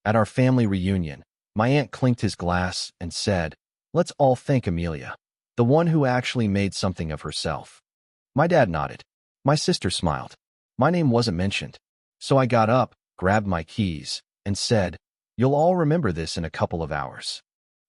At our family reunion, my aunt clinked his glass and said, "Let's all thank Amelia, the one who actually made something of herself." My dad nodded. My sister smiled. My name wasn't mentioned. So I got up, grabbed my keys, and said, "You'll all remember this in a couple of hours."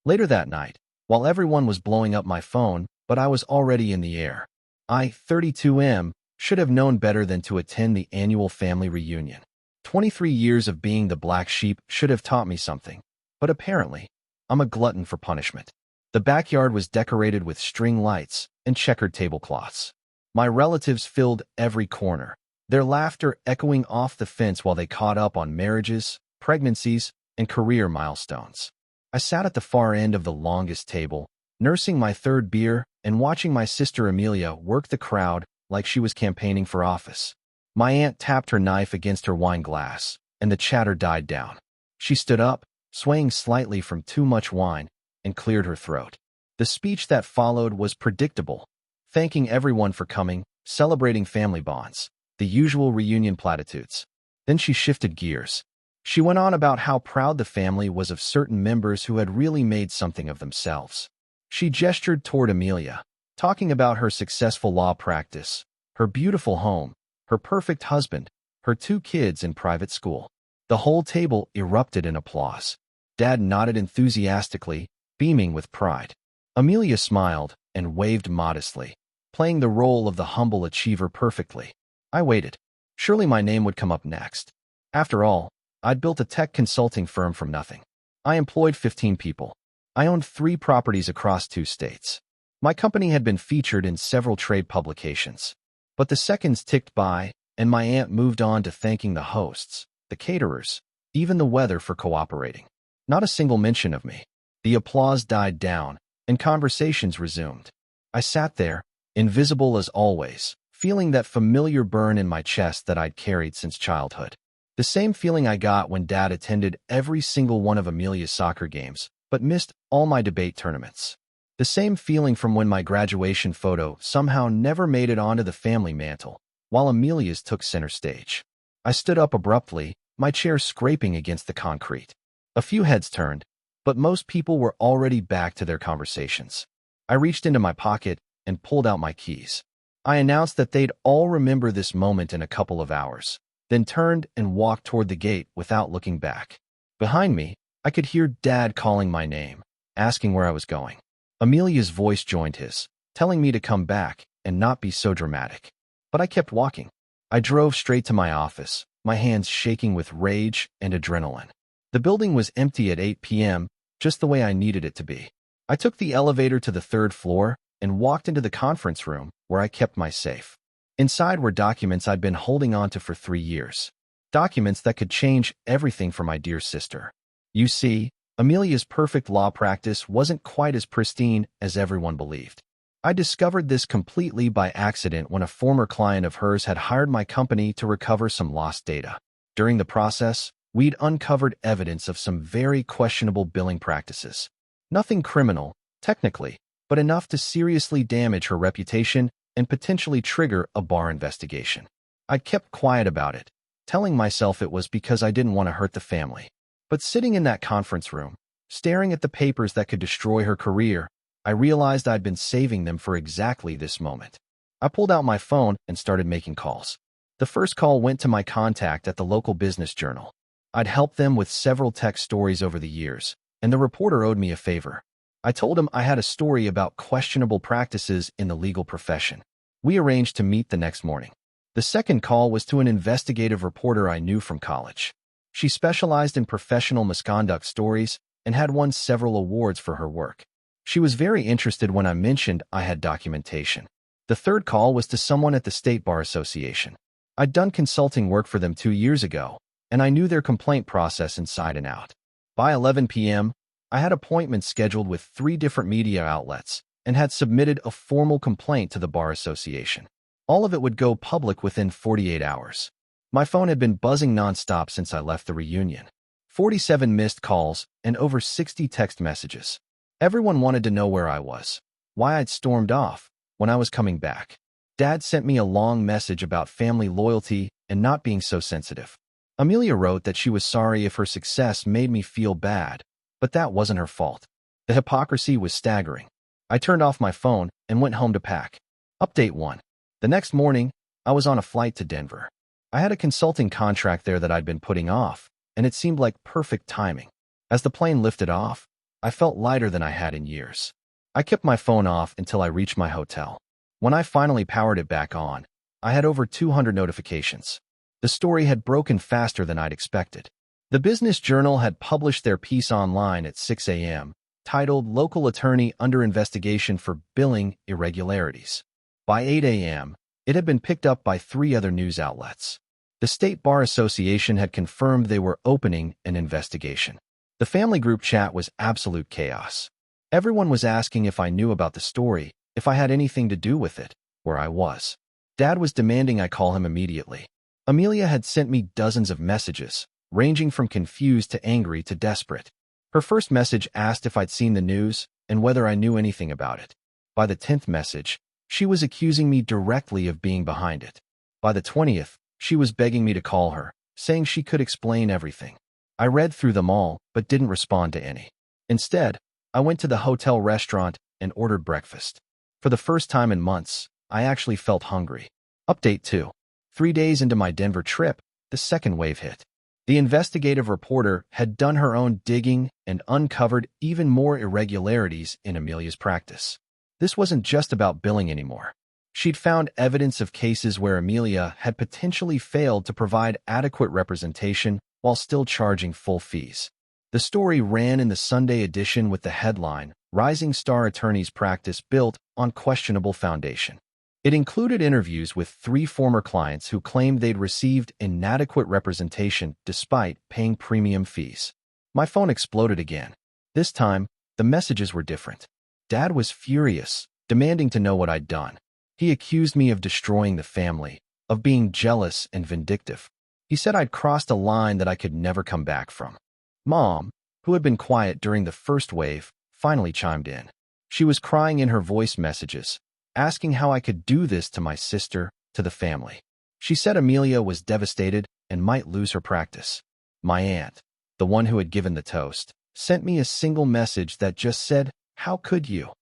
Later that night, while everyone was blowing up my phone, but I was already in the air, I, 32M, should have known better than to attend the annual family reunion. 23 years of being the black sheep should have taught me something, but apparently, I'm a glutton for punishment. The backyard was decorated with string lights and checkered tablecloths. My relatives filled every corner, their laughter echoing off the fence while they caught up on marriages, pregnancies, and career milestones. I sat at the far end of the longest table, nursing my third beer and watching my sister Amelia work the crowd like she was campaigning for office. My aunt tapped her knife against her wine glass, and the chatter died down. She stood up, swaying slightly from too much wine, and cleared her throat. The speech that followed was predictable, thanking everyone for coming, celebrating family bonds, the usual reunion platitudes. Then she shifted gears. She went on about how proud the family was of certain members who had really made something of themselves. She gestured toward Amelia, talking about her successful law practice, her beautiful home, her perfect husband, her 2 kids in private school. The whole table erupted in applause. Dad nodded enthusiastically, beaming with pride. Amelia smiled and waved modestly, playing the role of the humble achiever perfectly. I waited. Surely my name would come up next. After all, I'd built a tech consulting firm from nothing. I employed 15 people. I owned 3 properties across 2 states. My company had been featured in several trade publications. But the seconds ticked by, and my aunt moved on to thanking the hosts, the caterers, even the weather for cooperating. Not a single mention of me. The applause died down, and conversations resumed. I sat there, invisible as always, feeling that familiar burn in my chest that I'd carried since childhood. The same feeling I got when Dad attended every single one of Amelia's soccer games, but missed all my debate tournaments. The same feeling from when my graduation photo somehow never made it onto the family mantle, while Amelia's took center stage. I stood up abruptly, my chair scraping against the concrete. A few heads turned, but most people were already back to their conversations. I reached into my pocket and pulled out my keys. I announced that they'd all remember this moment in a couple of hours, then turned and walked toward the gate without looking back. Behind me, I could hear Dad calling my name, asking where I was going. Amelia's voice joined his, telling me to come back and not be so dramatic. But I kept walking. I drove straight to my office, my hands shaking with rage and adrenaline. The building was empty at 8 p.m., just the way I needed it to be. I took the elevator to the 3rd floor and walked into the conference room where I kept my safe. Inside were documents I'd been holding onto for 3 years. Documents that could change everything for my dear sister. You see, Amelia's perfect law practice wasn't quite as pristine as everyone believed. I discovered this completely by accident when a former client of hers had hired my company to recover some lost data. During the process, we'd uncovered evidence of some very questionable billing practices. Nothing criminal, technically, but enough to seriously damage her reputation and potentially trigger a bar investigation. I'd kept quiet about it, telling myself it was because I didn't want to hurt the family. But sitting in that conference room, staring at the papers that could destroy her career, I realized I'd been saving them for exactly this moment. I pulled out my phone and started making calls. The first call went to my contact at the local business journal. I'd helped them with several tech stories over the years, and the reporter owed me a favor. I told him I had a story about questionable practices in the legal profession. We arranged to meet the next morning. The second call was to an investigative reporter I knew from college. She specialized in professional misconduct stories and had won several awards for her work. She was very interested when I mentioned I had documentation. The third call was to someone at the State Bar Association. I'd done consulting work for them 2 years ago, and I knew their complaint process inside and out. By 11 p.m., I had appointments scheduled with 3 different media outlets and had submitted a formal complaint to the Bar Association. All of it would go public within 48 hours. My phone had been buzzing nonstop since I left the reunion. 47 missed calls and over 60 text messages. Everyone wanted to know where I was, why I'd stormed off, when I was coming back. Dad sent me a long message about family loyalty and not being so sensitive. Amelia wrote that she was sorry if her success made me feel bad, but that wasn't her fault. The hypocrisy was staggering. I turned off my phone and went home to pack. Update 1. The next morning, I was on a flight to Denver. I had a consulting contract there that I'd been putting off, and it seemed like perfect timing. As the plane lifted off, I felt lighter than I had in years. I kept my phone off until I reached my hotel. When I finally powered it back on, I had over 200 notifications. The story had broken faster than I'd expected. The Business Journal had published their piece online at 6 a.m., titled Local Attorney Under Investigation for Billing Irregularities. By 8 a.m., it had been picked up by 3 other news outlets. The State Bar Association had confirmed they were opening an investigation. The family group chat was absolute chaos. Everyone was asking if I knew about the story, if I had anything to do with it, where I was. Dad was demanding I call him immediately. Amelia had sent me dozens of messages, ranging from confused to angry to desperate. Her first message asked if I'd seen the news and whether I knew anything about it. By the 10th message, she was accusing me directly of being behind it. By the 20th, she was begging me to call her, saying she could explain everything. I read through them all, but didn't respond to any. Instead, I went to the hotel restaurant and ordered breakfast. For the first time in months, I actually felt hungry. Update 2. 3 days into my Denver trip, the second wave hit. The investigative reporter had done her own digging and uncovered even more irregularities in Amelia's practice. This wasn't just about billing anymore. She'd found evidence of cases where Amelia had potentially failed to provide adequate representation while still charging full fees. The story ran in the Sunday edition with the headline, Rising Star Attorney's Practice Built on Questionable Foundation. It included interviews with 3 former clients who claimed they'd received inadequate representation despite paying premium fees. My phone exploded again. This time, the messages were different. Dad was furious, demanding to know what I'd done. He accused me of destroying the family, of being jealous and vindictive. He said I'd crossed a line that I could never come back from. Mom, who had been quiet during the first wave, finally chimed in. She was crying in her voice messages, asking how I could do this to my sister, to the family. She said Amelia was devastated and might lose her practice. My aunt, the one who had given the toast, sent me a single message that just said, "How could you?"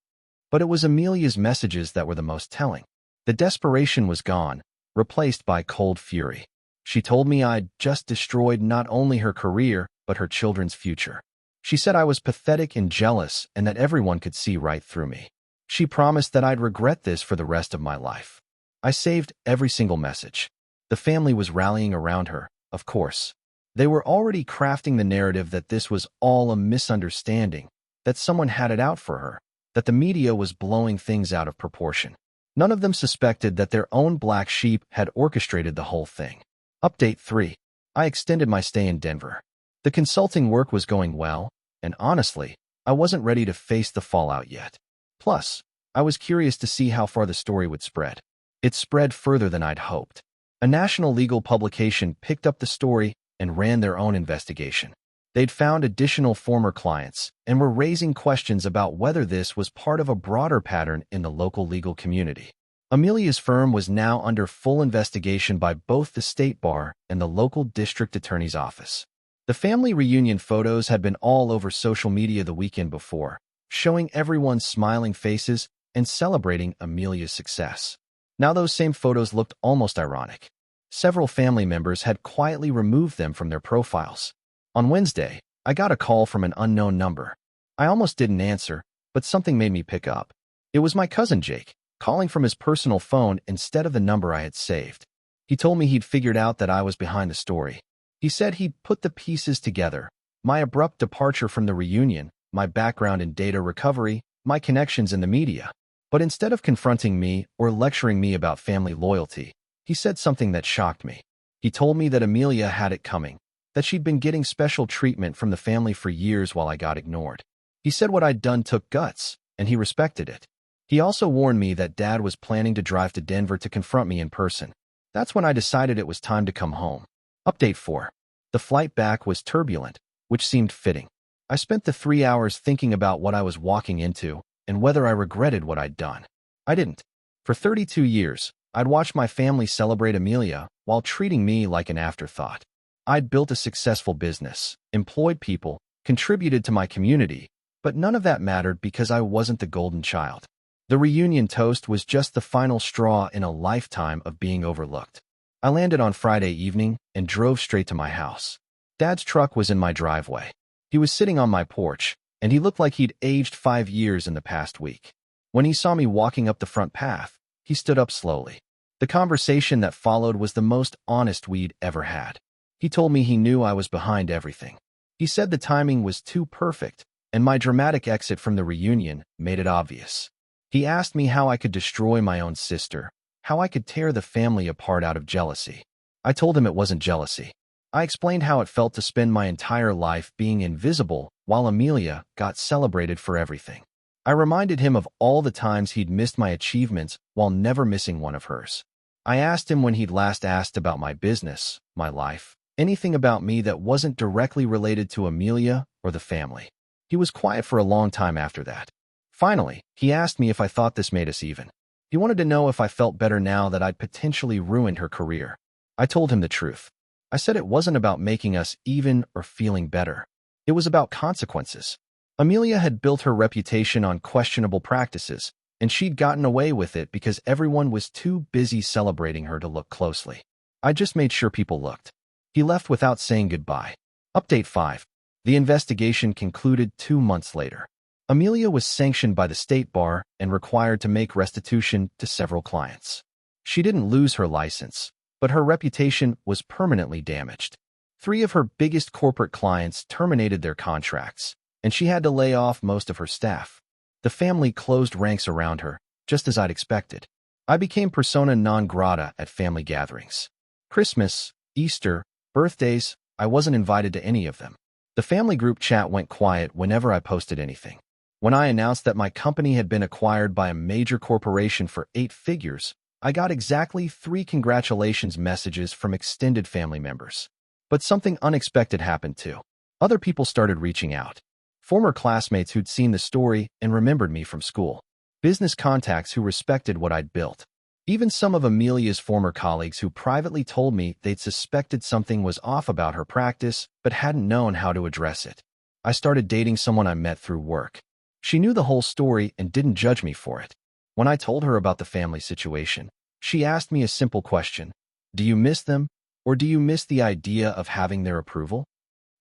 But it was Amelia's messages that were the most telling. The desperation was gone, replaced by cold fury. She told me I'd just destroyed not only her career, but her children's future. She said I was pathetic and jealous and that everyone could see right through me. She promised that I'd regret this for the rest of my life. I saved every single message. The family was rallying around her, of course. They were already crafting the narrative that this was all a misunderstanding, that someone had it out for her, that the media was blowing things out of proportion. None of them suspected that their own black sheep had orchestrated the whole thing. Update 3. I extended my stay in Denver. The consulting work was going well, and honestly, I wasn't ready to face the fallout yet. Plus, I was curious to see how far the story would spread. It spread further than I'd hoped. A national legal publication picked up the story and ran their own investigation. They'd found additional former clients and were raising questions about whether this was part of a broader pattern in the local legal community. Amelia's firm was now under full investigation by both the state bar and the local district attorney's office. The family reunion photos had been all over social media the weekend before, showing everyone's smiling faces and celebrating Amelia's success. Now those same photos looked almost ironic. Several family members had quietly removed them from their profiles. On Wednesday, I got a call from an unknown number. I almost didn't answer, but something made me pick up. It was my cousin Jake, calling from his personal phone instead of the number I had saved. He told me he'd figured out that I was behind the story. He said he'd put the pieces together: my abrupt departure from the reunion, my background in data recovery, my connections in the media. But instead of confronting me or lecturing me about family loyalty, he said something that shocked me. He told me that Amelia had it coming, that she'd been getting special treatment from the family for years while I got ignored. He said what I'd done took guts, and he respected it. He also warned me that Dad was planning to drive to Denver to confront me in person. That's when I decided it was time to come home. Update 4. The flight back was turbulent, which seemed fitting. I spent the 3 hours thinking about what I was walking into and whether I regretted what I'd done. I didn't. For 32 years, I'd watched my family celebrate Amelia while treating me like an afterthought. I'd built a successful business, employed people, contributed to my community, but none of that mattered because I wasn't the golden child. The reunion toast was just the final straw in a lifetime of being overlooked. I landed on Friday evening and drove straight to my house. Dad's truck was in my driveway. He was sitting on my porch, and he looked like he'd aged 5 years in the past week. When he saw me walking up the front path, he stood up slowly. The conversation that followed was the most honest we'd ever had. He told me he knew I was behind everything. He said the timing was too perfect, and my dramatic exit from the reunion made it obvious. He asked me how I could destroy my own sister, how I could tear the family apart out of jealousy. I told him it wasn't jealousy. I explained how it felt to spend my entire life being invisible while Amelia got celebrated for everything. I reminded him of all the times he'd missed my achievements while never missing one of hers. I asked him when he'd last asked about my business, my life, anything about me that wasn't directly related to Amelia or the family. He was quiet for a long time after that. Finally, he asked me if I thought this made us even. He wanted to know if I felt better now that I'd potentially ruined her career. I told him the truth. I said it wasn't about making us even or feeling better. It was about consequences. Amelia had built her reputation on questionable practices, and she'd gotten away with it because everyone was too busy celebrating her to look closely. I just made sure people looked. He left without saying goodbye. Update 5. The investigation concluded 2 months later. Amelia was sanctioned by the state bar and required to make restitution to several clients. She didn't lose her license, but her reputation was permanently damaged. 3 of her biggest corporate clients terminated their contracts, and she had to lay off most of her staff. The family closed ranks around her, just as I'd expected. I became persona non grata at family gatherings. Christmas, Easter, birthdays, I wasn't invited to any of them. The family group chat went quiet whenever I posted anything. When I announced that my company had been acquired by a major corporation for 8 figures, I got exactly 3 congratulations messages from extended family members. But something unexpected happened too. Other people started reaching out. Former classmates who'd seen the story and remembered me from school. Business contacts who respected what I'd built. Even some of Amelia's former colleagues who privately told me they'd suspected something was off about her practice but hadn't known how to address it. I started dating someone I met through work. She knew the whole story and didn't judge me for it. When I told her about the family situation, she asked me a simple question. Do you miss them, or do you miss the idea of having their approval?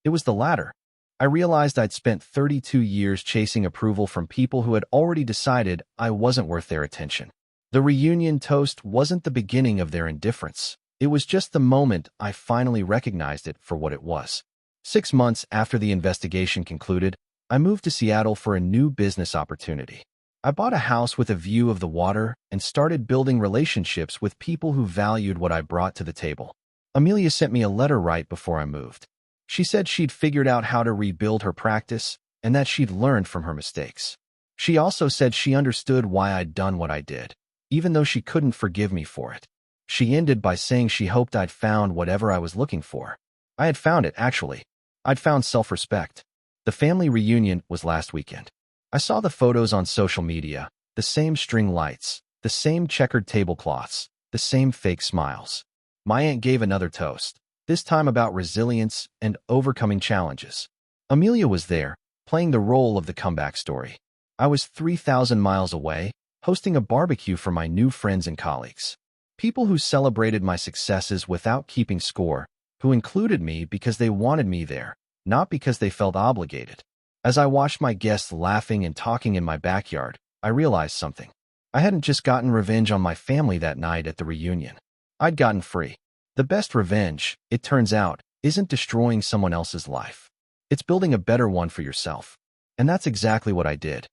It was the latter. I realized I'd spent 32 years chasing approval from people who had already decided I wasn't worth their attention. The reunion toast wasn't the beginning of their indifference. It was just the moment I finally recognized it for what it was. 6 months after the investigation concluded, I moved to Seattle for a new business opportunity. I bought a house with a view of the water and started building relationships with people who valued what I brought to the table. Amelia sent me a letter right before I moved. She said she'd figured out how to rebuild her practice and that she'd learned from her mistakes. She also said she understood why I'd done what I did, even though she couldn't forgive me for it. She ended by saying she hoped I'd found whatever I was looking for. I had found it, actually. I'd found self-respect. The family reunion was last weekend. I saw the photos on social media, the same string lights, the same checkered tablecloths, the same fake smiles. My aunt gave another toast, this time about resilience and overcoming challenges. Amelia was there, playing the role of the comeback story. I was 3,000 miles away, hosting a barbecue for my new friends and colleagues. People who celebrated my successes without keeping score, who included me because they wanted me there, not because they felt obligated. As I watched my guests laughing and talking in my backyard, I realized something. I hadn't just gotten revenge on my family that night at the reunion. I'd gotten free. The best revenge, it turns out, isn't destroying someone else's life. It's building a better one for yourself. And that's exactly what I did.